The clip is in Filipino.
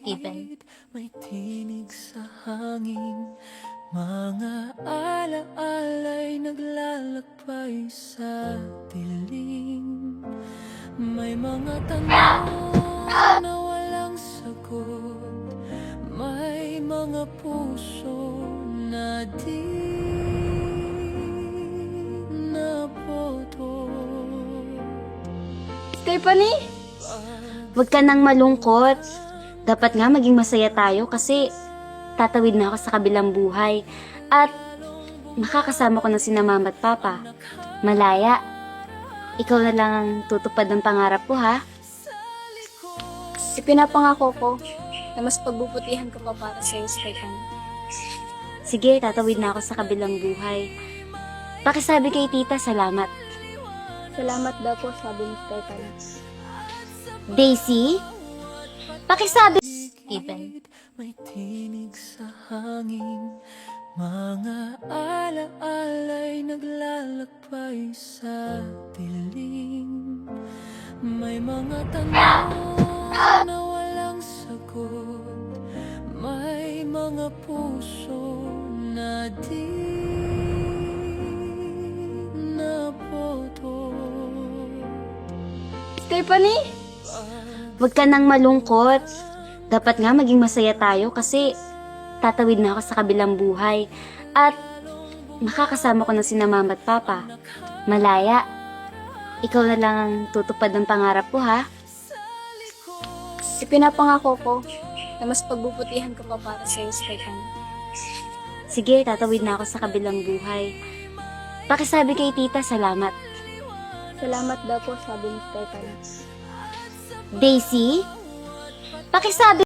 Even. May tinig sa hangin, mga alaala'y naglalakbay sa dilim. May mga tanong na walang sagot, may mga puso na di naboto. Stephanie, huwag ka nang malungkot. Dapat nga maging masaya tayo kasi tatawid na ako sa kabilang buhay at makakasama ko na sina mama at papa. Malaya, ikaw na lang ang tutupad ng pangarap ko, ha? Ipinapangako ko na mas pagbubutihan ko pa para sa iyo, Stephanie. Sige, tatawid na ako sa kabilang buhay. Pakisabi kay tita, salamat. Salamat daw po, sabi ni Stephanie. Daisy, pakisabi. Even. May tinig sa hangin, mga alaala'y naglalakbay sa dilim. May mga tanong na walang sagot, may mga puso na di naboto. Stephanie? Huwag ka nang malungkot. Dapat nga maging masaya tayo kasi tatawid na ako sa kabilang buhay at makakasama ko na sina mama at papa. Malaya, ikaw na lang ang tutupad ng pangarap ko, ha? Ipinapangako ko na mas pagbubutihan ko pa para sa iyo, Stephanie. Sige, tatawid na ako sa kabilang buhay. Pakisabi kay tita, salamat. Salamat daw po, sabi ni Stephanie. Daisy, pakisabi.